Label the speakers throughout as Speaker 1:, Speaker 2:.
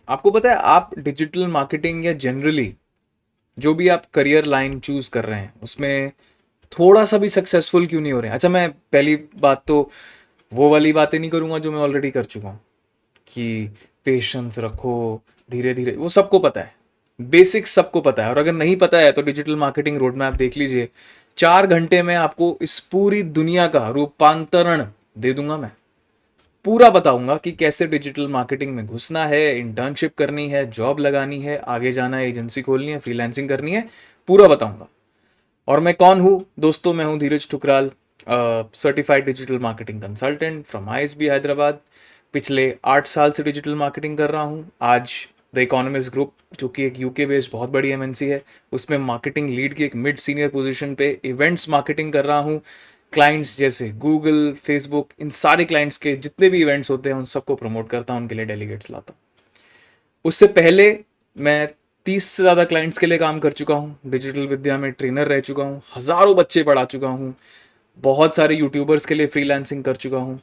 Speaker 1: आपको पता है आप डिजिटल मार्केटिंग या जनरली जो भी आप करियर लाइन चूज कर रहे हैं उसमें थोड़ा सा भी सक्सेसफुल क्यों नहीं हो रहे हैं? अच्छा, मैं पहली बात तो वो वाली बातें नहीं करूंगा जो मैं ऑलरेडी कर चुका हूँ कि पेशेंस रखो, धीरे धीरे, वो सबको पता है, बेसिक्स सबको पता है। और अगर नहीं पता है तो डिजिटल मार्केटिंग रोड मैप देख लीजिए। 4 घंटे में आपको इस पूरी दुनिया का रूपांतरण दे दूंगा। मैं पूरा बताऊंगा कि कैसे डिजिटल मार्केटिंग में घुसना है, इंटर्नशिप करनी है, जॉब लगानी है, आगे जाना है, एजेंसी खोलनी है, फ्रीलांसिंग करनी है, पूरा बताऊंगा। और मैं कौन हूँ दोस्तों? मैं हूँ Dheeraj Thukral, certified digital marketing consultant from ISB Hyderabad. पिछले 8 साल से डिजिटल मार्केटिंग कर रहा हूँ। आज द इकोनॉमिस्ट ग्रुप, जो कि एक यूके बेस्ड बहुत बड़ी एमएनसी है, उसमें मार्केटिंग लीड की एक मिड सीनियर पोजीशन पे इवेंट्स मार्केटिंग कर रहा हूँ। क्लाइंट्स जैसे गूगल, फेसबुक, इन सारे क्लाइंट्स के जितने भी इवेंट्स होते हैं उन सबको प्रमोट करता हूँ, उनके लिए डेलीगेट्स लाता हूँ। उससे पहले मैं 30 से ज़्यादा क्लाइंट्स के लिए काम कर चुका हूँ, डिजिटल विद्या में ट्रेनर रह चुका हूँ, हज़ारों बच्चे पढ़ा चुका हूँ, बहुत सारे यूट्यूबर्स के लिए फ्रीलांसिंग कर चुका हूँ।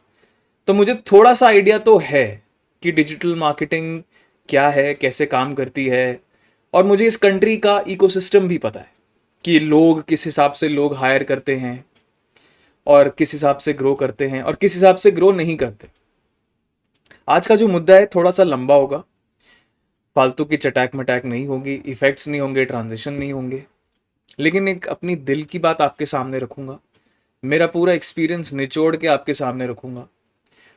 Speaker 1: तो मुझे थोड़ा सा आइडिया तो है कि डिजिटल मार्केटिंग क्या है, कैसे काम करती है। और मुझे इस कंट्री का इकोसिस्टम भी पता है कि लोग किस हिसाब से लोग हायर करते हैं और किस हिसाब से ग्रो करते हैं और किस हिसाब से ग्रो नहीं करते। आज का जो मुद्दा है थोड़ा सा लंबा होगा, फालतू की चटैक मटैक नहीं होगी, इफेक्ट्स नहीं होंगे, ट्रांजिशन नहीं होंगे, लेकिन एक अपनी दिल की बात आपके सामने रखूंगा, मेरा पूरा एक्सपीरियंस निचोड़ के आपके सामने रखूंगा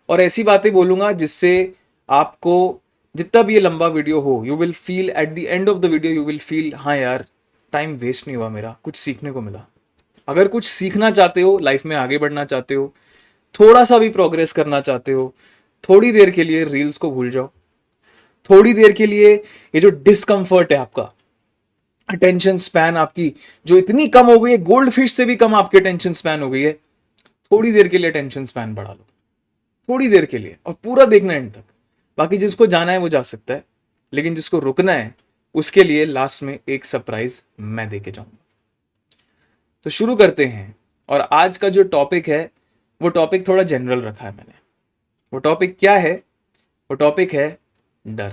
Speaker 1: और ऐसी बातें बोलूंगा जिससे आपको, जितना भी ये लंबा वीडियो हो, you will feel at the end of the video, you will feel हाँ यार, टाइम वेस्ट नहीं हुआ मेरा, कुछ सीखने को मिला। अगर कुछ सीखना चाहते हो, लाइफ में आगे बढ़ना चाहते हो, थोड़ा सा भी प्रोग्रेस करना चाहते हो, थोड़ी देर के लिए रील्स को भूल जाओ। थोड़ी देर के लिए ये जो डिस्कंफर्ट है आपका, अटेंशन स्पैन आपकी जो इतनी कम हो गई है, गोल्ड फिश से भी कम आपकी अटेंशन स्पैन हो गई है, थोड़ी देर के लिए अटेंशन स्पैन बढ़ा लो, थोड़ी देर के लिए, और पूरा देखना एंड तक। बाकी जिसको जाना है वो जा सकता है, लेकिन जिसको रुकना है उसके लिए लास्ट में एक सरप्राइज मैं देके जाऊंगा। तो शुरू करते हैं। और आज का जो टॉपिक है वो टॉपिक थोड़ा जनरल रखा है मैंने। वो टॉपिक क्या है? वो टॉपिक है डर।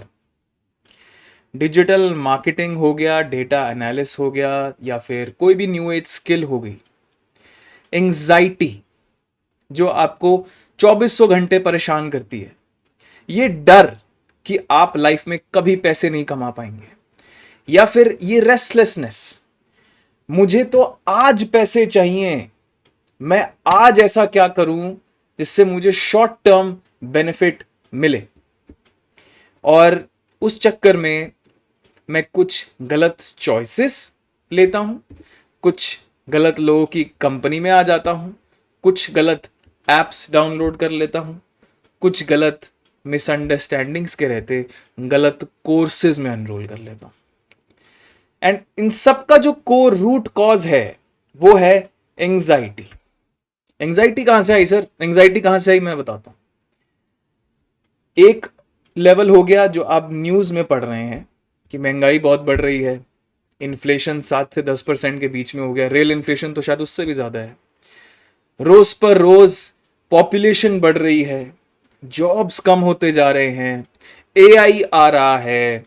Speaker 1: डिजिटल मार्केटिंग हो गया, डेटा एनालिस हो गया, या फिर कोई भी न्यू एज स्किल हो गई, एंजाइटी जो आपको 2400 घंटे परेशान करती है, ये डर कि आप लाइफ में कभी पैसे नहीं कमा पाएंगे, या फिर ये रेस्टलेसनेस, मुझे तो आज पैसे चाहिए, मैं आज ऐसा क्या करूं जिससे मुझे शॉर्ट टर्म बेनिफिट मिले, और उस चक्कर में मैं कुछ गलत चॉइसेस लेता हूं, कुछ गलत लोगों की कंपनी में आ जाता हूं, कुछ गलत एप्स डाउनलोड कर लेता हूं, कुछ गलत मिसअंडरस्टैंडिंग्स के रहते गलत कोर्सेज में एनरोल कर लेता हूं। एंड इन सब का जो कोर रूट कॉज है वो है एंजाइटी। एंजाइटी कहां से आई सर? एंजाइटी कहां से आई मैं बताता हूं। एक लेवल हो गया जो आप न्यूज में पढ़ रहे हैं कि महंगाई बहुत बढ़ रही है, इन्फ्लेशन 7 से 10% के बीच में हो गया, रियल इन्फ्लेशन तो शायद उससे भी ज्यादा है, रोज पर रोज पॉपुलेशन बढ़ रही है, जॉब्स कम होते जा रहे हैं, एआई आ रहा है,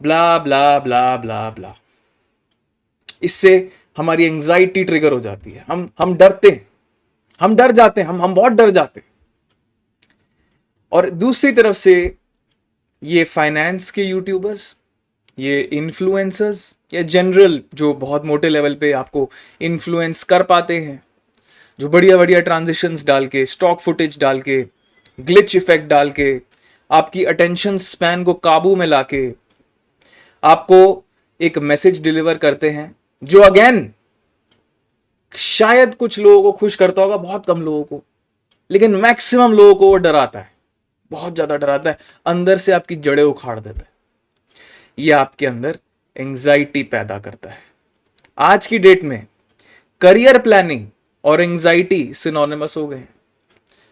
Speaker 1: ब्ला ब्ला ब्ला ब्ला ब्ला। इससे हमारी एंजाइटी ट्रिगर हो जाती है, हम डरते हैं, हम डर जाते हैं, हम बहुत डर जाते हैं। और दूसरी तरफ से ये फाइनेंस के यूट्यूबर्स, ये इन्फ्लुएंसर्स, या जनरल जो बहुत मोटे लेवल पे आपको इन्फ्लुएंस कर पाते हैं, जो बढ़िया बढ़िया ट्रांजिशंस डाल के, स्टॉक फुटेज डाल के, ग्लिच इफेक्ट डाल के, आपकी अटेंशन स्पैन को काबू में लाके आपको एक मैसेज डिलीवर करते हैं जो अगेन शायद कुछ लोगों को खुश करता होगा, बहुत कम लोगों को, लेकिन मैक्सिमम लोगों को वो डराता है, बहुत ज्यादा डराता है, अंदर से आपकी जड़ें उखाड़ देता है, ये आपके अंदर एंजाइटी पैदा करता है। आज की डेट में करियर प्लानिंग और एंजाइटी सिनोनिमस हो गए हैं।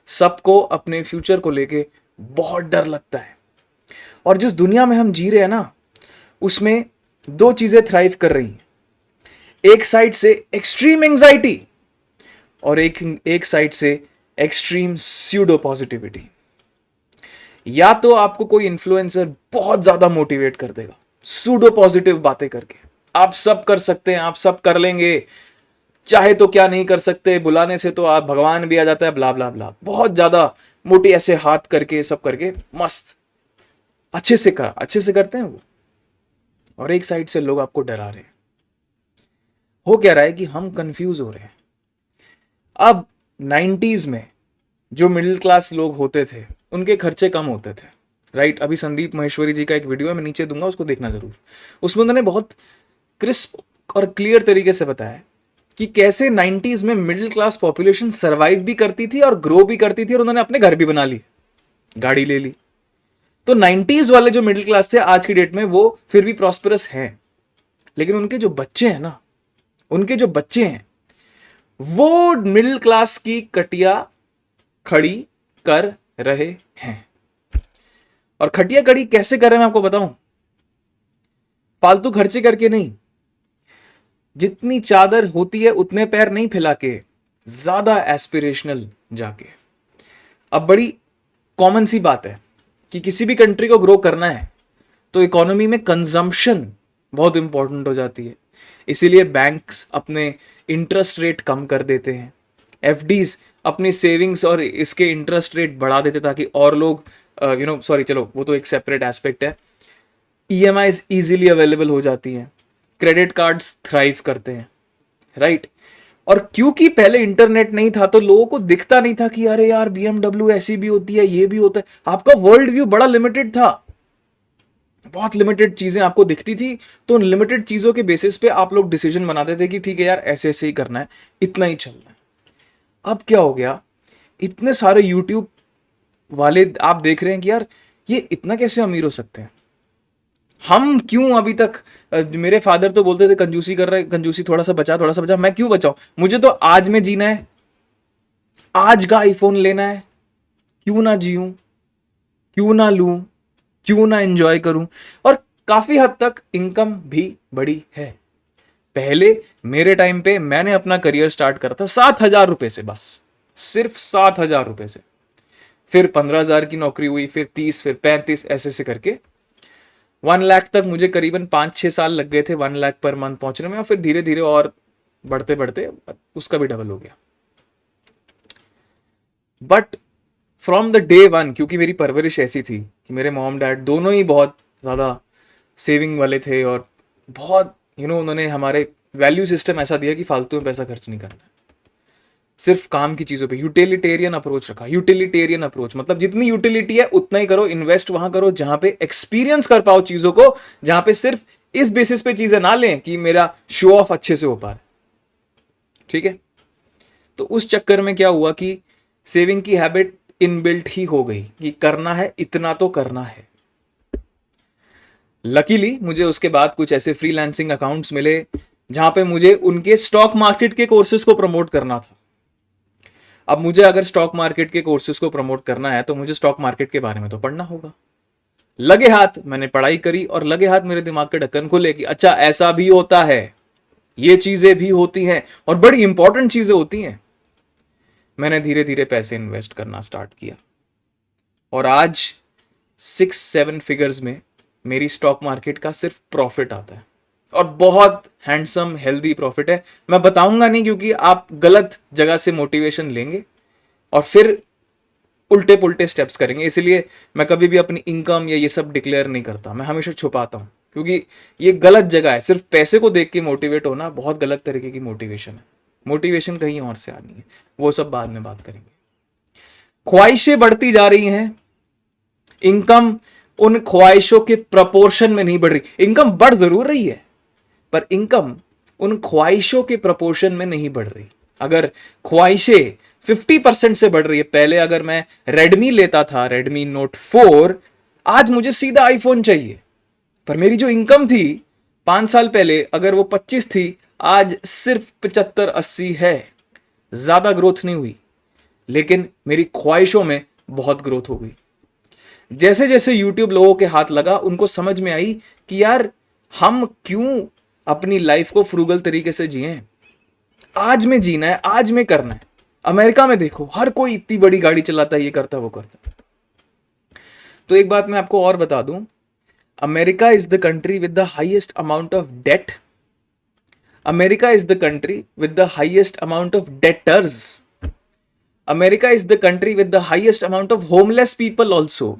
Speaker 1: सबको अपने फ्यूचर को लेके बहुत डर लगता है, और जिस दुनिया में हम जी रहे हैं ना, उसमें दो चीजें थ्राइव कर रही हैं। एक साइड से एक्सट्रीम एंजाइटी और एक साइड से एक्सट्रीम स्यूडो पॉजिटिविटी। या तो आपको कोई इन्फ्लुएंसर बहुत ज्यादा मोटिवेट कर देगा सूडो पॉजिटिव बातें करके, आप सब कर सकते हैं, आप सब कर लेंगे, चाहे तो क्या नहीं कर सकते, बुलाने से तो आप भगवान भी आ जाता है, ब्ला ब्ला ब्ला, बहुत ज्यादा मोटी ऐसे हाथ करके सब करके मस्त अच्छे से करते हैं वो। और एक साइड से लोग आपको डरा रहे हैं। हो क्या रहा है कि हम कंफ्यूज हो रहे हैं। अब 90s में जो मिडिल क्लास लोग होते थे उनके खर्चे कम होते थे, राइट। अभी संदीप महेश्वरी जी का एक वीडियो है, मैं नीचे दूंगा, उसको देखना जरूर। उसमें उन्होंने बहुत क्रिस्प और क्लियर तरीके से बताया कि कैसे 90s में मिडिल क्लास पॉपुलेशन सर्वाइव भी करती थी और ग्रो भी करती थी, और उन्होंने अपने घर भी बना लिए, गाड़ी ले ली। तो 90s वाले जो मिडिल क्लास थे आज की डेट में वो फिर भी प्रॉस्पेरस हैं, लेकिन उनके जो बच्चे हैं ना, उनके जो बच्चे हैं वो मिडिल क्लास की कटिया खड़ी कर रहे हैं। और खटिया खड़ी कैसे कर रहे हैं मैं आपको बताऊं, फालतू खर्चे करके नहीं, जितनी चादर होती है उतने पैर नहीं फैला के, ज्यादा एस्पिरेशनल जाके। अब बड़ी कॉमन सी बात है कि किसी भी कंट्री को ग्रो करना है तो इकोनॉमी में कंजम्पशन बहुत इंपॉर्टेंट हो जाती है, इसीलिए बैंक्स अपने इंटरेस्ट रेट कम कर देते हैं, एफडीज अपनी सेविंग्स और इसके इंटरेस्ट रेट बढ़ा देते ताकि और लोग सॉरी चलो वो तो एक सेपरेट एस्पेक्ट है। ईएमआईज इजीली अवेलेबल हो जाती हैं, क्रेडिट कार्ड्स थ्राइव करते हैं, राइट। और क्योंकि पहले इंटरनेट नहीं था तो लोगों को दिखता नहीं था कि अरे यार BMW ऐसी भी होती है, ये भी होता है। आपका वर्ल्ड व्यू बड़ा लिमिटेड था, बहुत लिमिटेड चीजें आपको दिखती थी, तो उन लिमिटेड चीजों के बेसिस पे आप लोग डिसीजन बनाते थे कि ठीक है यार ऐसे ऐसे ही करना है, इतना ही चलना है। अब क्या हो गया, इतने सारे यूट्यूब वाले आप देख रहे हैं कि यार ये इतना कैसे अमीर हो सकते हैं। हम क्यों अभी तक मेरे फादर तो बोलते थे कंजूसी कर रहे, कंजूसी, थोड़ा सा बचा, मैं क्यों बचाऊं, मुझे तो आज में जीना है, आज का आईफोन लेना है, क्यों ना जीऊं, क्यों ना लूं, क्यों ना एंजॉय करूं। और काफी हद तक इनकम भी बड़ी है। पहले मेरे टाइम पे मैंने अपना करियर स्टार्ट करा था 7,000 रुपए से, बस सिर्फ 7,000 रुपए से। फिर 15,000 की नौकरी हुई, फिर 30, फिर 35, ऐसे से करके 1 लाख तक मुझे करीबन 5-6 साल लग गए थे 1 लाख पर मंथ पहुंचने में, और फिर धीरे धीरे और बढ़ते बढ़ते उसका भी डबल हो गया। But from the day one, क्योंकि मेरी परवरिश ऐसी थी कि मेरे मॉम डैड दोनों ही बहुत ज़्यादा सेविंग वाले थे, और बहुत उन्होंने हमारे वैल्यू सिस्टम ऐसा दिया कि फालतू में पैसा खर्च नहीं करना है, सिर्फ काम की चीज़ों पे यूटिलिटेरियन अप्रोच रखा। यूटिलिटेरियन अप्रोच मतलब जितनी यूटिलिटी है उतना ही करो, इन्वेस्ट वहां करो जहां पे एक्सपीरियंस कर पाओ चीज़ों को, जहां पे सिर्फ इस बेसिस पे चीज़ें ना लें कि मेरा शो ऑफ अच्छे से हो पा रहा है, ठीक है। तो उस चक्कर में क्या हुआ कि सेविंग की हैबिट इनबिल्ट ही हो गई कि करना है, इतना तो करना है। लकीली मुझे उसके बाद कुछ ऐसे फ्रीलांसिंग अकाउंट्स मिले जहां पे मुझे उनके स्टॉक मार्केट के कोर्सेज को प्रमोट करना था। अब मुझे अगर स्टॉक मार्केट के कोर्सेज को प्रमोट करना है तो मुझे स्टॉक मार्केट के बारे में तो पढ़ना होगा। लगे हाथ मैंने पढ़ाई करी, और लगे हाथ मेरे दिमाग के ढक्कन खुले कि अच्छा ऐसा भी होता है, ये चीजें भी होती हैं और बड़ी इंपॉर्टेंट चीजें होती हैं। मैंने धीरे धीरे पैसे इन्वेस्ट करना स्टार्ट किया, और आज 6-7 फिगर्स में मेरी स्टॉक मार्केट का सिर्फ प्रॉफिट आता है, और बहुत हैंडसम हेल्दी प्रॉफिट है। मैं बताऊंगा नहीं क्योंकि आप गलत जगह से मोटिवेशन लेंगे और फिर उल्टे पुल्टे स्टेप्स करेंगे, इसलिए मैं कभी भी अपनी इनकम या ये सब डिक्लेयर नहीं करता, मैं हमेशा छुपाता हूं, क्योंकि ये गलत जगह है। सिर्फ पैसे को देख के मोटिवेट होना बहुत गलत तरीके की मोटिवेशन है, मोटिवेशन कहीं और से आनी है, वो सब बाद में बात करेंगे। ख्वाहिशें बढ़ती जा रही हैं, इनकम उन ख्वाहिशों के प्रपोर्शन में नहीं बढ़ रही। इनकम बढ़ जरूर रही है पर इनकम उन ख्वाहिशों के प्रपोर्शन में नहीं बढ़ रही। अगर ख्वाहिशें 50% से बढ़ रही है, पहले अगर मैं रेडमी लेता था, रेडमी नोट 4, आज मुझे सीधा आईफोन चाहिए, पर मेरी जो इनकम थी 5 साल पहले अगर वो 25 थी, आज सिर्फ 75-80 है। ज्यादा ग्रोथ नहीं हुई, लेकिन मेरी ख्वाहिशों में बहुत ग्रोथ हो गई। जैसे जैसे यूट्यूब लोगों के हाथ लगा, उनको समझ में आई कि यार हम क्यों अपनी लाइफ को फ्रूगल तरीके से जिए, आज में जीना है, आज में करना है। अमेरिका में देखो, हर कोई इतनी बड़ी गाड़ी चलाता है, ये करता है, वो करता है। तो एक बात मैं आपको और बता दूं, America is the country with the highest amount of debt, America is the country with the highest amount of debtors, America is the country with the highest amount of homeless people also,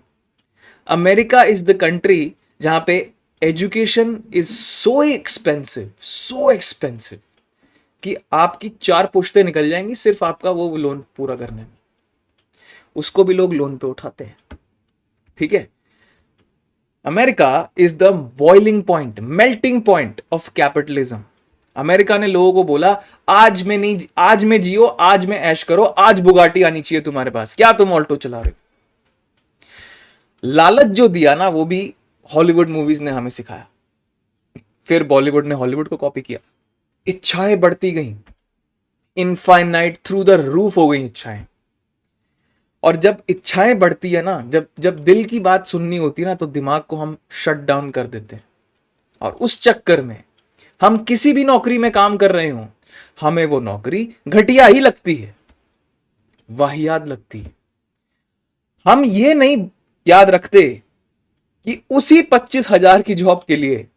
Speaker 1: America is the country जहां पे education is so expensive कि आपकी 4 पुश्तें निकल जाएंगी सिर्फ आपका वो loan पूरा करने में, उसको भी लोग लोन पे उठाते हैं। ठीक है, America is the boiling point, melting point of capitalism. America ने लोगों को बोला आज में नहीं, आज में जियो, आज में ऐश करो, आज बुगाटी आनी चाहिए तुम्हारे पास, क्या तुम ऑल्टो चला रहे हो। लालच जो दिया ना वो भी हॉलीवुड मूवीज ने हमें सिखाया, फिर बॉलीवुड ने हॉलीवुड को कॉपी किया, इच्छाएं बढ़ती गई, इनफाइनाइट थ्रू द रूफ हो गई इच्छाएं। और जब इच्छाएं बढ़ती है ना, जब दिल की बात सुननी होती है ना, तो दिमाग को हम शट डाउन कर देते हैं, और उस चक्कर में हम किसी भी नौकरी में काम कर रहे हो, हमें वो नौकरी घटिया ही लगती है, वाहियात लगती है। हम ये नहीं याद रखते कि उसी 25,000 की जॉब के लिए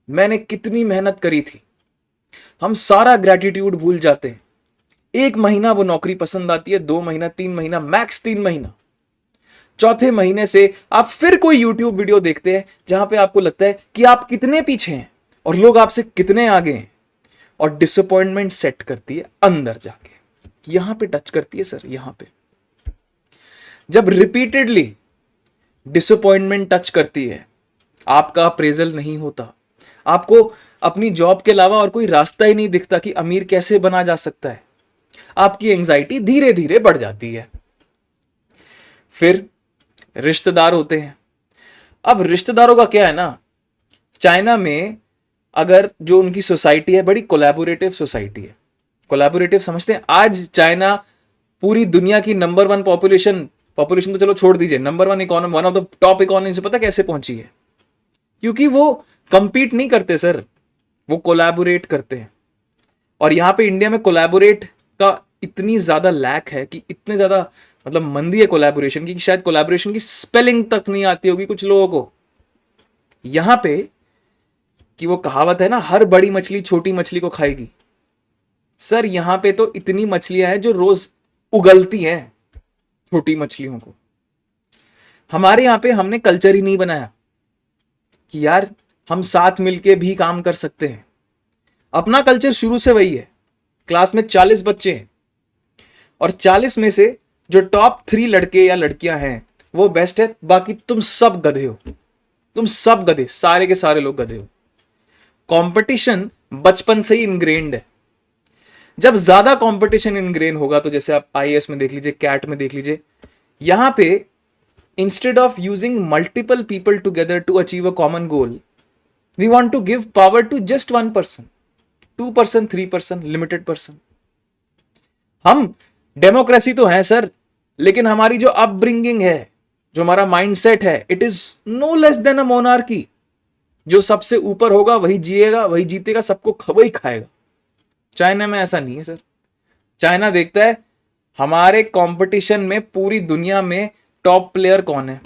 Speaker 1: मैंने कितनी मेहनत करी थी। हम सारा ग्रेटिट्यूड भूल जाते हैं। 1 महीना वो नौकरी पसंद आती है, 2 महीना, 3 महीना, मैक्स 3 महीना, चौथे महीने से आप फिर कोई यूट्यूब वीडियो देखते हैं जहां पे आपको लगता है कि आप कितने पीछे हैं और लोग आपसे कितने आगे हैं, और डिसअपॉइंटमेंट सेट करती है अंदर जाके, यहां पे टच करती है सर, यहां पे जब रिपीटेडली डिसअपॉइंटमेंट टच करती है, आपका अप्रेजल नहीं होता, आपको अपनी जॉब के अलावा और कोई रास्ता ही नहीं दिखता कि अमीर कैसे बना जा सकता है, आपकी एंजाइटी धीरे धीरे बढ़ जाती है। फिर रिश्तेदार होते हैं। अब रिश्तेदारों का क्या है ना, चाइना में अगर जो उनकी सोसाइटी है, बड़ी कोलैबोरेटिव सोसाइटी है। कोलैबोरेटिव समझते हैं? आज चाइना पूरी दुनिया की नंबर 1 पॉपुलेशन तो चलो छोड़ दीजिए, number 1 economy, one of the top economy से पता कैसे पहुंची है? क्योंकि वो कंपीट नहीं करते सर, वो कोलैबोरेट करते हैं। और यहां पे इंडिया में कोलैबोरेट का इतनी ज्यादा लैक है कि इतने ज्यादा मतलब मंदी है कोलैबोरेशन की, कि शायद कोलैबोरेशन की स्पेलिंग तक नहीं आती होगी कुछ लोगों को। यहां पे कि वो कहावत है ना, हर बड़ी मछली छोटी मछली को खाएगी। सर यहां पे तो इतनी मछलियां हैं जो रोज उगलती हैं छोटी मछलियों को। हमारे यहां पे हमने कल्चर ही नहीं बनाया कि यार हम साथ मिलके भी काम कर सकते हैं। अपना कल्चर शुरू से वही है, क्लास में 40 बच्चे हैं और 40 में से जो टॉप 3 लड़के या लड़कियां हैं वो बेस्ट है, बाकी तुम सब गधे हो, तुम सब गधे, सारे के सारे लोग गधे हो। कंपटीशन बचपन से ही इनग्रेन्ड है। जब ज्यादा कंपटीशन इनग्रेन होगा, तो जैसे आप आईएएस में देख लीजिए, कैट में देख लीजिए, यहां पे instead of using multiple people together to achieve a common goal, we want to give power to just 1 person, 2 person, 3 person, limited person. हम डेमोक्रेसी तो है सर, लेकिन हमारी जो अपब्रिंगिंग है, जो हमारा माइंडसेट है, it is no less than a monarchy. जो सबसे ऊपर होगा वही जिएगा, वही जीतेगा, सबको वही खाएगा। चाइना में ऐसा नहीं है सर। चाइना देखता है हमारे कंपटीशन में पूरी दुनिया में टॉप प्लेयर कौन है,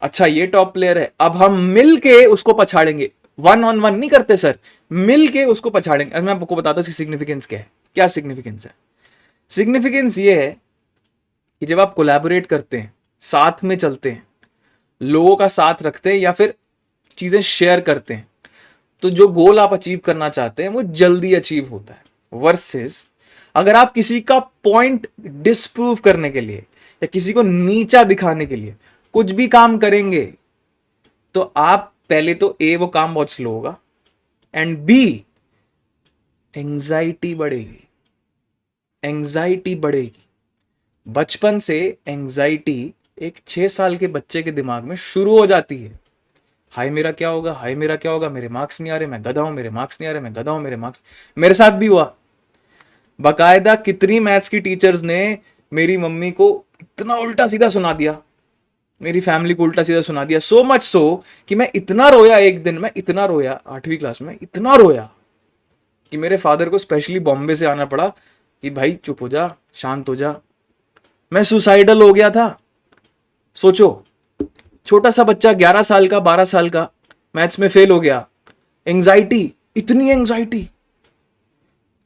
Speaker 1: अच्छा ये टॉप प्लेयर है, अब हम मिल के उसको पछाड़ेंगे। 1 on 1 नहीं करते सर, मिल के उसको पछाड़ेंगे। मैं आपको बताता हूं इसकी सिग्निफिकेंस क्या है। क्या सिग्निफिकेंस है? सिग्निफिकेंस ये है कि जब आप कोलैबोरेट करते हैं, साथ में चलते हैं, लोगों का साथ रखते हैं या फिर चीजें शेयर करते हैं, तो जो गोल आप अचीव करना चाहते हैं वो जल्दी अचीव होता है। वर्सेस अगर आप किसी का पॉइंट डिस्प्रूव करने के लिए या किसी को नीचा दिखाने के लिए कुछ भी काम करेंगे, तो आप पहले तो वो काम बहुत स्लो होगा, एंड बी एंजाइटी बढ़ेगी। एंजाइटी बढ़ेगी। बचपन से एंजाइटी एक 6 साल के बच्चे के दिमाग में शुरू हो जाती है। हाय मेरा क्या होगा, हाय मेरा क्या होगा, मेरे मार्क्स नहीं आ रहे, मैं गधा हूं, मेरे मार्क्स नहीं आ रहे, मैं गधा हूं, मेरे मार्क्स। मेरे साथ भी हुआ। बाकायदा कितनी मैथ्स की टीचर्स ने मेरी मम्मी को इतना उल्टा सीधा सुना दिया, मेरी फैमिली को उल्टा सीधा सुना दिया, सो मच सो कि मैं इतना रोया, एक दिन मैं इतना रोया, 8वीं क्लास में इतना रोया कि मेरे फादर को स्पेशली बॉम्बे से आना पड़ा कि भाई चुप हो जा, शांत हो जा। मैं सुसाइडल हो गया था। सोचो छोटा सा बच्चा 11 साल का 12 साल का मैथ्स में फेल हो गया, एंजाइटी, इतनी एंजाइटी।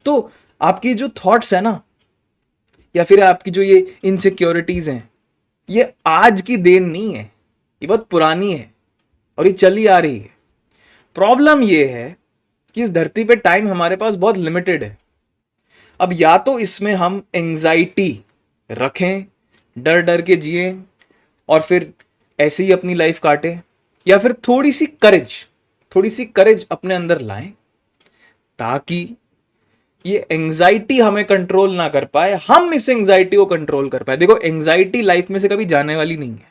Speaker 1: तो आपकी जो थॉट्स है ना, या फिर आपकी जो ये इनसिक्योरिटीज हैं, ये आज की देन नहीं है, ये बहुत पुरानी है और ये चली आ रही है। प्रॉब्लम ये है कि इस धरती पे टाइम हमारे पास बहुत लिमिटेड है। अब या तो इसमें हम एंजाइटी रखें, डर डर के जिए और फिर ऐसे ही अपनी लाइफ काटें, या फिर थोड़ी सी करेज अपने अंदर लाएं ताकि ये एंजाइटी हमें कंट्रोल ना कर पाए, हम इस एंजाइटी को कंट्रोल कर पाए। देखो, एंजाइटी लाइफ में से कभी जाने वाली नहीं है।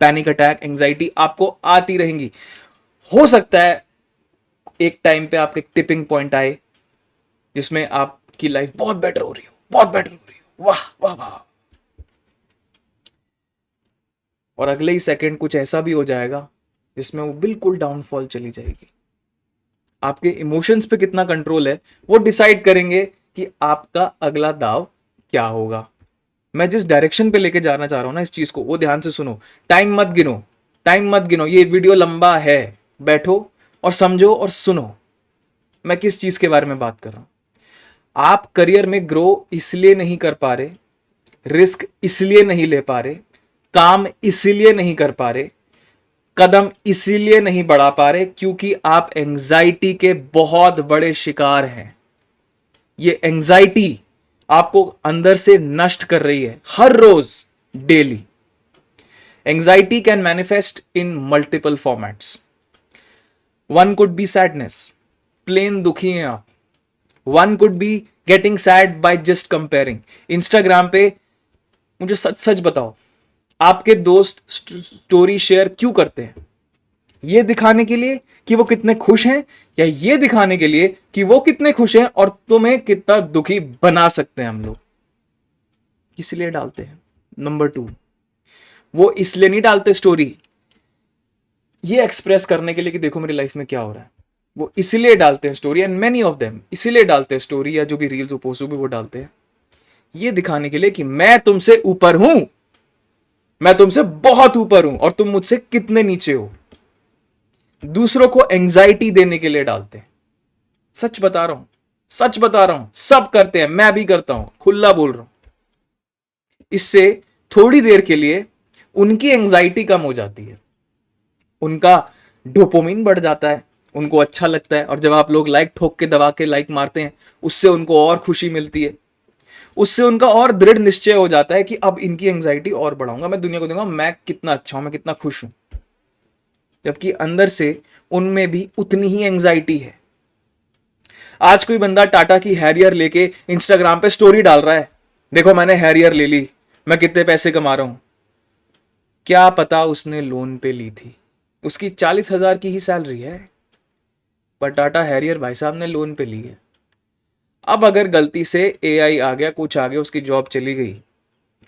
Speaker 1: पैनिक अटैक, एंजाइटी आपको आती रहेंगी। हो सकता है एक टाइम पे आपके टिपिंग पॉइंट आए जिसमें आपकी लाइफ बहुत बेटर हो रही हो, वाह वाह वाह, और अगले ही सेकंड कुछ ऐसा भी हो जाएगा जिसमें वो बिल्कुल डाउनफॉल चली जाएगी। आपके इमोशंस पे कितना कंट्रोल है वो डिसाइड करेंगे कि आपका अगला दाव क्या होगा। मैं जिस डायरेक्शन पे लेके जाना चाह रहा हूं ना इस चीज को, वो ध्यान से सुनो। टाइम मत गिनो, ये वीडियो लंबा है, बैठो और समझो और सुनो मैं किस चीज के बारे में बात कर रहा हूं। आप करियर में ग्रो इसलिए नहीं कर पा रहे, रिस्क इसलिए नहीं ले पा रहे, काम इसीलिए नहीं कर पा रहे, कदम इसीलिए नहीं बढ़ा पा रहे क्योंकि आप एंजाइटी के बहुत बड़े शिकार हैं। ये एंजाइटी आपको अंदर से नष्ट कर रही है हर रोज, daily. Anxiety can manifest in multiple formats. One could be sadness, plain दुखी हैं आप। One could be getting sad by just comparing. Instagram पे मुझे सच सच बताओ, आपके दोस्त स्टोरी शेयर क्यों करते हैं? ये दिखाने के लिए कि वो कितने खुश हैं, या ये दिखाने के लिए कि वो कितने खुश हैं और तुम्हें कितना दुखी बना सकते हैं हम लोग? इसलिए डालते हैं। नंबर 2, वो इसलिए नहीं डालते स्टोरी ये एक्सप्रेस करने के लिए कि देखो मेरी लाइफ में क्या हो रहा है। वो इसलिए डालते हैं story, and many of them इसलिए डालते हैं स्टोरी, या जो भी रील्स पोस्ट भी वो डालते हैं ये दिखाने के लिए कि मैं तुमसे ऊपर हूं, मैं तुमसे बहुत ऊपर हूं और तुम मुझसे कितने नीचे हो। दूसरों को एंजाइटी देने के लिए डालते हैं। सच बता रहा हूं, सब करते हैं, मैं भी करता हूं, खुला बोल रहा हूं। इससे थोड़ी देर के लिए उनकी एंजाइटी कम हो जाती है, उनका डोपामिन बढ़ जाता है, उनको अच्छा लगता है, और जब आप लोग लाइक ठोक के दबा के लाइक मारते हैं उससे उनको और खुशी मिलती है, उससे उनका और दृढ़ निश्चय हो जाता है कि अब इनकी एंजाइटी और बढ़ाऊंगा, मैं दुनिया को दूंगा मैं कितना अच्छा हूं, मैं कितना खुश हूं। जबकि अंदर से उनमें भी उतनी ही एंजाइटी है। आज कोई बंदा टाटा की हैरियर लेके इंस्टाग्राम पे स्टोरी डाल रहा है, देखो मैंने हैरियर ले ली, मैं कितने पैसे कमा रहा हूं। क्या पता उसने लोन पे ली थी, उसकी 40,000 की ही सैलरी है, पर टाटा हैरियर भाई साहब ने लोन पे ली है। अब अगर गलती से एआई आ गया, कुछ आ गया, उसकी जॉब चली गई,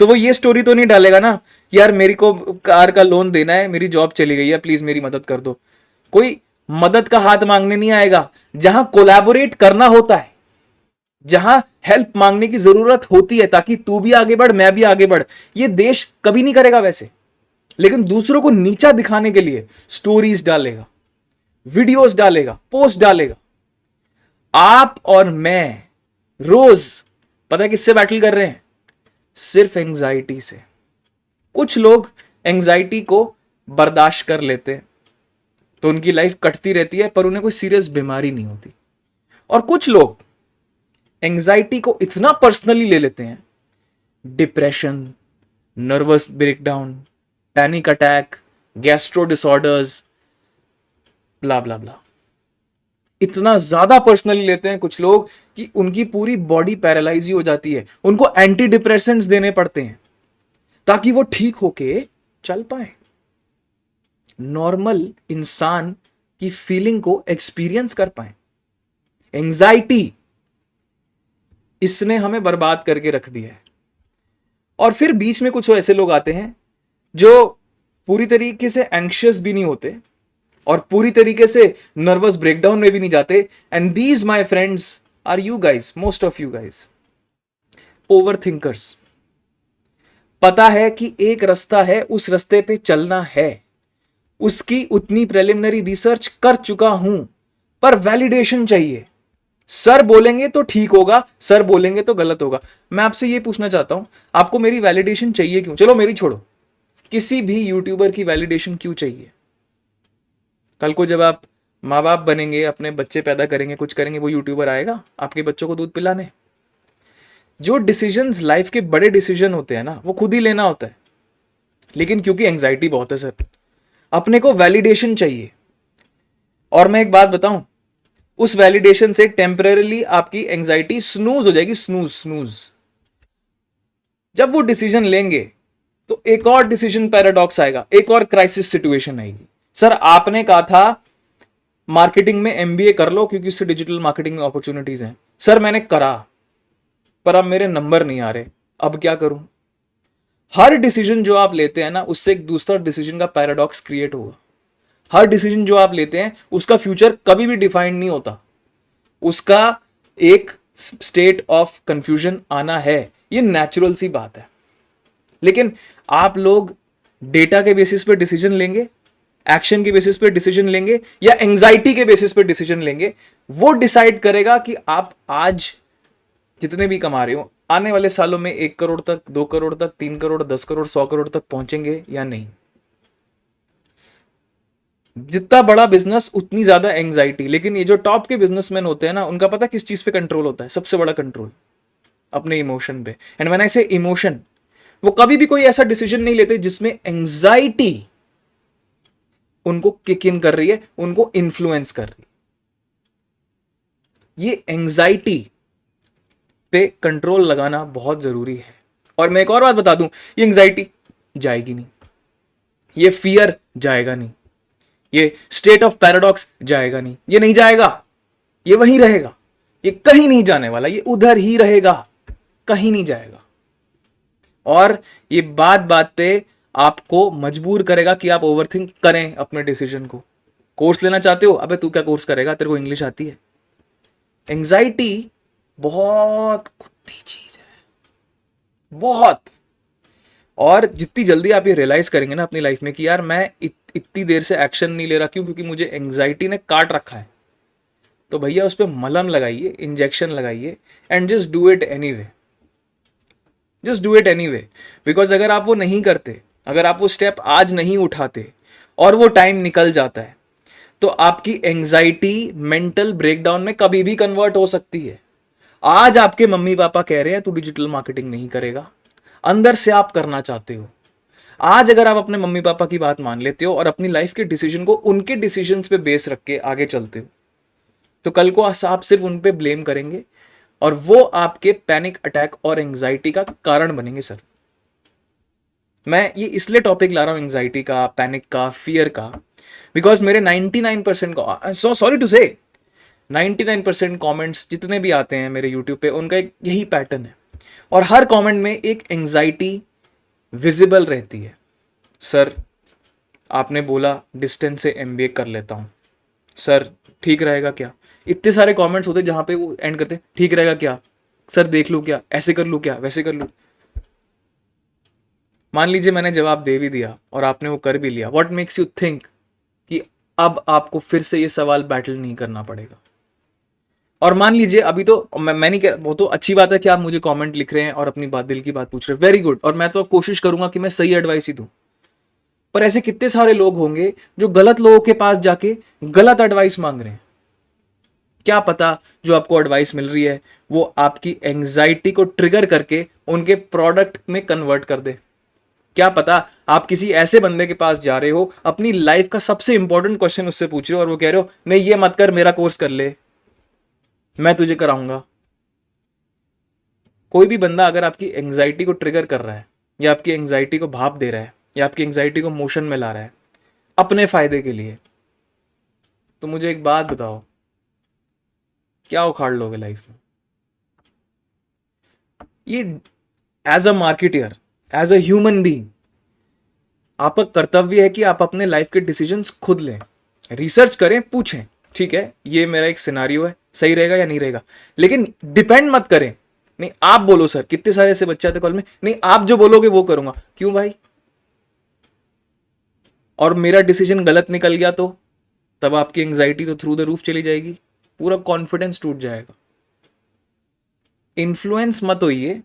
Speaker 1: तो वो ये स्टोरी तो नहीं डालेगा ना, यार मेरे को कार का लोन देना है, मेरी जॉब चली गई है, प्लीज मेरी मदद कर दो। कोई मदद का हाथ मांगने नहीं आएगा। जहां कोलैबोरेट करना होता है, जहां हेल्प मांगने की जरूरत होती है ताकि तू भी आगे बढ़, मैं भी आगे बढ़, ये देश कभी नहीं करेगा वैसे। लेकिन दूसरों को नीचा दिखाने के लिए स्टोरीज डालेगा, वीडियोस डालेगा, पोस्ट डालेगा। आप और मैं रोज पता है किससे बैटल कर रहे हैं? सिर्फ एंजाइटी से। कुछ लोग एंजाइटी को बर्दाश्त कर लेते हैं तो उनकी लाइफ कटती रहती है, पर उन्हें कोई सीरियस बीमारी नहीं होती। और कुछ लोग एंजाइटी को इतना पर्सनली ले लेते हैं, depression, nervous breakdown, panic attack, gastro disorders, blah blah blah, इतना ज्यादा पर्सनली लेते हैं कुछ लोग कि उनकी पूरी बॉडी पैरालाइज ही हो जाती है। उनको एंटी डिप्रेसेंट्स देने पड़ते हैं ताकि वो ठीक होके चल पाए, नॉर्मल इंसान की फीलिंग को एक्सपीरियंस कर पाए। एंजाइटी इसने हमें बर्बाद करके रख दिया है। और फिर बीच में कुछ ऐसे लोग आते हैं जो पूरी तरीके से एंग्शियस भी नहीं होते और पूरी तरीके से नर्वस ब्रेकडाउन में भी नहीं जाते। And these my friends are you guys, most of you guys, over thinkers. पता है कि एक रास्ता है, उस रास्ते पे चलना है, उसकी उतनी प्रिलिमिनरी रिसर्च कर चुका हूं, पर वैलिडेशन चाहिए। सर बोलेंगे तो ठीक होगा, सर बोलेंगे तो गलत होगा। मैं आपसे ये पूछना चाहता हूं, आपको मेरी वैलिडेशन चाहिए क्यों? चलो मेरी छोड़ो, किसी भी यूट्यूबर की वैलिडेशन क्यों चाहिए? कल को जब आप माँ बाप बनेंगे, अपने बच्चे पैदा करेंगे, कुछ करेंगे, वो यूट्यूबर आएगा आपके बच्चों को दूध पिलाने? जो डिसीजंस लाइफ के बड़े डिसीजन होते हैं ना, वो खुद ही लेना होता है। लेकिन क्योंकि एंजाइटी बहुत है सर, अपने को वैलिडेशन चाहिए। और मैं एक बात बताऊं, उस वैलिडेशन से टेम्परेली आपकी एंजाइटी स्नूज हो जाएगी, स्नूज स्नूज। जब वो डिसीजन लेंगे तो एक और डिसीजन पैराडॉक्स आएगा, एक और क्राइसिस सिचुएशन आएगी। सर आपने कहा था मार्केटिंग में एमबीए कर लो क्योंकि उससे डिजिटल मार्केटिंग में अपॉर्चुनिटीज हैं। सर मैंने करा, पर अब मेरे नंबर नहीं आ रहे, अब क्या करूं? हर डिसीजन जो आप लेते हैं ना, उससे एक दूसरा डिसीजन का पैराडॉक्स क्रिएट होगा। हर डिसीजन जो आप लेते हैं उसका फ्यूचर कभी भी डिफाइंड नहीं होता, उसका एक स्टेट ऑफ कंफ्यूजन आना है, ये नेचुरल सी बात है। लेकिन आप लोग डेटा के बेसिस पे डिसीजन लेंगे, एक्शन के बेसिस पे डिसीजन लेंगे, या एंजाइटी के बेसिस पे डिसीजन लेंगे, वो डिसाइड करेगा कि आप आज जितने भी कमा रहे हो, आने वाले सालों में 1 करोड़ तक, 2 करोड़ तक, 3 करोड़, 10 करोड़, 100 करोड़ तक पहुंचेंगे या नहीं। जितना बड़ा बिजनेस उतनी ज्यादा एंजाइटी। लेकिन ये जो टॉप के बिजनेसमैन होते हैं ना, उनका पता किस चीज पे कंट्रोल होता है? सबसे बड़ा कंट्रोल अपने इमोशन पे। एंड व्हेन आई से इमोशन, वो कभी भी कोई ऐसा डिसीजन नहीं लेते जिसमें एंजाइटी उनको किक इन कर रही है, उनको इन्फ्लुएंस कर रही है। ये एंजाइटी पे कंट्रोल लगाना बहुत जरूरी है। और मैं एक और बात बता दूं, ये एंजाइटी जाएगी नहीं, ये फियर जाएगा नहीं, ये स्टेट ऑफ पैराडॉक्स जाएगा नहीं, ये नहीं जाएगा, ये वहीं रहेगा, ये कहीं नहीं जाने वाला, ये उधर ही रहेगा, कहीं नहीं जाएगा। और ये बात बात पे आपको मजबूर करेगा कि आप ओवरथिंक करें अपने डिसीजन को। कोर्स लेना चाहते हो? अबे तू क्या कोर्स करेगा, तेरे को इंग्लिश आती है? एंजाइटी बहुत कुत्ती चीज है, बहुत। और जितनी जल्दी आप ये रियलाइज करेंगे ना अपनी लाइफ में कि यार मैं इतनी देर से एक्शन नहीं ले रहा, क्यों? क्योंकि मुझे एंजाइटी ने काट रखा है, तो भैया उस पर मलहम लगाइए, इंजेक्शन लगाइए, and just do it anyway. Just do it anyway. Because अगर आप वो नहीं करते, अगर आप वो स्टेप आज नहीं उठाते और वो टाइम निकल जाता है, तो आपकी एंजाइटी मेंटल ब्रेकडाउन में कभी भी कन्वर्ट हो सकती है। आज आपके मम्मी पापा कह रहे हैं तू डिजिटल मार्केटिंग नहीं करेगा, अंदर से आप करना चाहते हो। आज अगर आप अपने मम्मी पापा की बात मान लेते हो और अपनी लाइफ के डिसीजन को उनके डिसीजंस पे बेस रख के आगे चलते हो, तो कल को आप सिर्फ उन पे ब्लेम करेंगे और वो आपके पैनिक अटैक और एंजाइटी का कारण बनेंगे। सर मैं ये इसलिए टॉपिक ला रहा हूं, एंजाइटी का, पैनिक का, फियर का, बिकॉज मेरे 99% सो सॉरी टू से 99% कमेंट्स जितने भी आते हैं मेरे यूट्यूब पे, उनका एक यही पैटर्न है। और हर कमेंट में एक एंजाइटी विजिबल रहती है। सर आपने बोला डिस्टेंस से एमबीए कर लेता हूं, सर ठीक रहेगा क्या? इतने सारे कमेंट्स होते जहां पे वो एंड करते हैं ठीक रहेगा क्या, सर देख लूं क्या, ऐसे कर लूं क्या, वैसे कर लूं। मान लीजिए मैंने जवाब दे भी दिया और आपने वो कर भी लिया, व्हाट मेक्स यू थिंक कि अब आपको फिर से ये सवाल बैटल नहीं करना पड़ेगा? और मान लीजिए अभी तो मैं नहीं कह, वो तो अच्छी बात है कि आप मुझे कमेंट लिख रहे हैं और अपनी बात, दिल की बात पूछ रहे हैं, वेरी गुड। और मैं तो कोशिश करूंगा कि मैं सही एडवाइस ही दूं। पर ऐसे कितने सारे लोग होंगे जो गलत लोगों के पास जाके गलत एडवाइस मांग रहे हैं। क्या पता जो आपको एडवाइस मिल रही है वो आपकी एंजाइटी को ट्रिगर करके उनके प्रोडक्ट में कन्वर्ट कर दे। क्या पता आप किसी ऐसे बंदे के पास जा रहे हो, अपनी लाइफ का सबसे इंपॉर्टेंट क्वेश्चन उससे पूछ रहे हो और वो कह रहे हो नहीं ये मत कर, मेरा कोर्स कर ले, मैं तुझे कराऊंगा। कोई भी बंदा अगर आपकी एंजाइटी को ट्रिगर कर रहा है, या आपकी एंजाइटी को भाप दे रहा है, या आपकी एंजाइटी को मोशन में ला रहा है अपने फायदे के लिए, तो मुझे एक बात बताओ, क्या उखाड़ लोगे लाइफ में? ये as a marketer, as a human being, आपका कर्तव्य है कि आप अपने लाइफ के डिसीजंस खुद लें, रिसर्च करें, पूछें ठीक है ये मेरा एक सिनारियो है, सही रहेगा या नहीं रहेगा, लेकिन डिपेंड मत करें। नहीं आप बोलो सर, कितने सारे ऐसे बच्चे आते कॉल में, नहीं आप जो बोलोगे वो करूंगा। क्यों भाई? और मेरा डिसीजन गलत निकल गया तो तब आपकी एंग्जाइटी तो थ्रू द रूफ चली जाएगी, पूरा कॉन्फिडेंस टूट जाएगा। इन्फ्लुएंस मत होइए,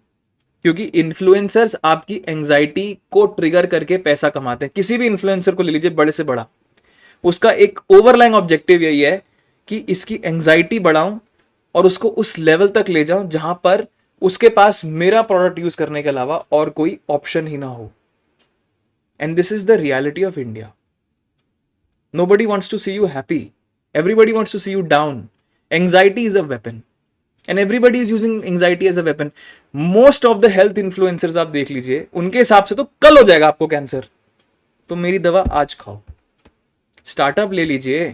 Speaker 1: क्योंकि इन्फ्लुएंसर्स आपकी एंग्जाइटी को ट्रिगर करके पैसा कमाते हैं। किसी भी इन्फ्लुएंसर को ले लीजिए, बड़े से बड़ा, उसका एक ओवरलाइंग ऑब्जेक्टिव यही है कि इसकी एंग्जाइटी बढ़ाऊं और उसको उस लेवल तक ले जाऊं जहां पर उसके पास मेरा प्रोडक्ट यूज करने के अलावा और कोई ऑप्शन ही ना हो। And this is the reality of India. Nobody wants to see you happy. Everybody wants to see you down. Anxiety is a weapon. And everybody is using anxiety as a weapon. Most of the health influencers आप देख लीजिए, उनके हिसाब से तो कल हो जाएगा आपको कैंसर, तो मेरी दवा आज खाओ। स्टार्टअप ले लीजिए,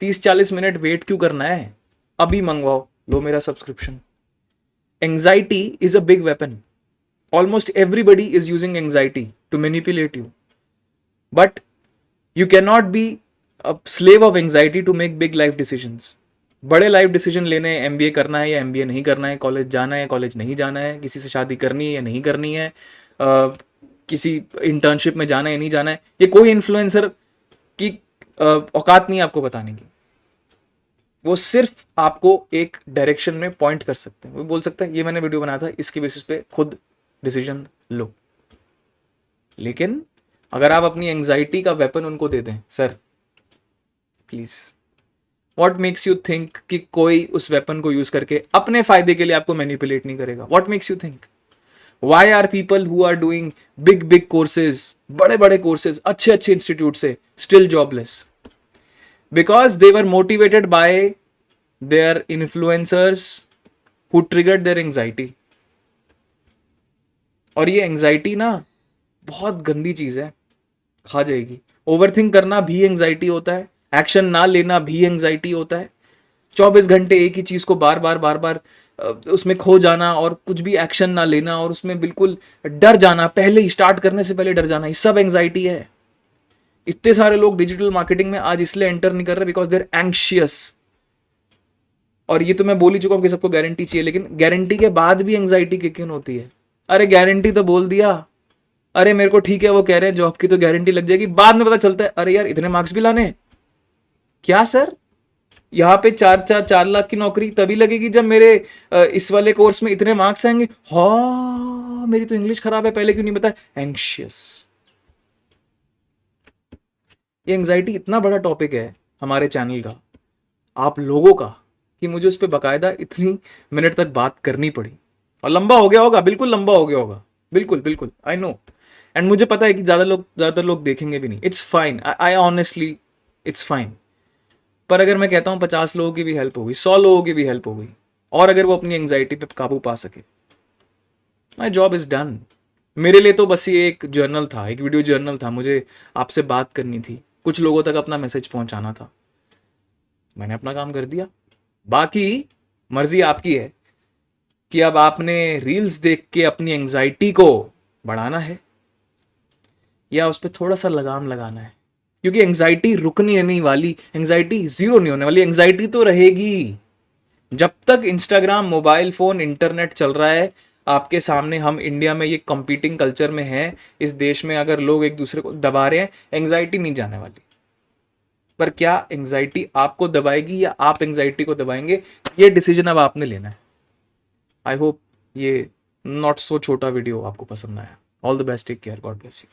Speaker 1: 30-40 मिनट वेट क्यों करना है, अभी मंगवाओ, लो मेरा subscription. Anxiety is a big weapon. Almost everybody is using anxiety to manipulate you. But you cannot be a slave of anxiety to make big life decisions. बड़े लाइफ डिसीजन लेने हैं, MBA करना है या एमबीए नहीं करना है, college जाना है कॉलेज नहीं जाना है, किसी से शादी करनी है या नहीं करनी है, किसी इंटर्नशिप में जाना है या नहीं जाना है, ये कोई इन्फ्लुएंसर की औकात नहीं है आपको बताने की। वो सिर्फ आपको एक डायरेक्शन में पॉइंट कर सकते हैं। वो बोल सकते हैं ये मैंने वीडियो बनाया था, इसकी बेसिस पे खुद डिसीजन लो। लेकिन अगर आप अपनी एंग्जाइटी का वेपन उनको दे दें, sir please, what makes you think कि कोई उस वेपन को यूज करके अपने फायदे के लिए आपको मैनिपुलेट नहीं करेगा? What makes you think? Why are people who are doing big big courses, बड़े बड़े कोर्सेज, अच्छे अच्छे इंस्टीट्यूट से, still jobless? Because they were motivated by their influencers who triggered their anxiety. और ये एंग्जाइटी ना बहुत गंदी चीज है, खा जाएगी। ओवरथिंक करना भी एंग्जाइटी होता है, एक्शन ना लेना भी एंग्जाइटी होता है, 24 घंटे एक ही चीज को बार बार उसमें खो जाना और कुछ भी एक्शन ना लेना और उसमें बिल्कुल डर जाना, पहले ही स्टार्ट करने से पहले डर जाना, ये सब एंग्जाइटी है। इतने सारे लोग डिजिटल मार्केटिंग में आज इसलिए एंटर नहीं कर रहे बिकॉज दे आर एंग्शियस। और ये तो मैं बोल ही चुका हूं कि सबको गारंटी चाहिए, लेकिन गारंटी के बाद भी एंग्जाइटी किक इन होती है। अरे गारंटी तो बोल दिया, अरे मेरे को ठीक है वो कह रहे हैं जॉब की तो गारंटी लग जाएगी, बाद में पता चलता है अरे यार इतने मार्क्स भी लाने क्या सर, यहाँ पे 4 लाख की नौकरी तभी लगेगी जब मेरे इस वाले कोर्स में इतने मार्क्स आएंगे। हाँ मेरी तो इंग्लिश खराब है, पहले क्यों नहीं बताया? एंग्शियस। ये एंग्जाइटी इतना बड़ा टॉपिक है हमारे चैनल का, आप लोगों का, कि मुझे उस पर बाकायदा इतनी मिनट तक बात करनी पड़ी। और लंबा हो गया होगा, बिल्कुल लंबा हो गया होगा, बिल्कुल बिल्कुल, आई नो। एंड मुझे पता है कि ज़्यादा लोग देखेंगे भी नहीं। It's fine, I honestly it's fine. पर अगर मैं कहता हूँ 50 लोगों की भी हेल्प हो गई, 100 लोगों की भी हेल्प हो गई, और अगर वो अपनी एंग्जाइटी पे काबू पा सके, माई जॉब इज डन। मेरे लिए तो बस ये एक जर्नल था, एक वीडियो जर्नल था। मुझे आपसे बात करनी थी, कुछ लोगों तक अपना मैसेज पहुंचाना था, मैंने अपना काम कर दिया। बाकी मर्जी आपकी है कि अब आपने रील्स देख के अपनी एंग्जाइटी को बढ़ाना है या उस पर थोड़ा सा लगाम लगाना है। क्योंकि एंग्जाइटी रुकनी नहीं वाली, एंग्जाइटी जीरो नहीं होने वाली, एंग्जाइटी तो रहेगी जब तक इंस्टाग्राम, मोबाइल फोन, इंटरनेट चल रहा है आपके सामने। हम इंडिया में ये कंपीटिंग कल्चर में हैं, इस देश में अगर लोग एक दूसरे को दबा रहे हैं, एंग्जाइटी नहीं जाने वाली। पर क्या एंग्जाइटी आपको दबाएगी या आप एंग्जाइटी को दबाएंगे, ये डिसीजन अब आपने लेना है। आई होप ये नॉट सो छोटा वीडियो आपको पसंद आया। All the best, take care, God bless you.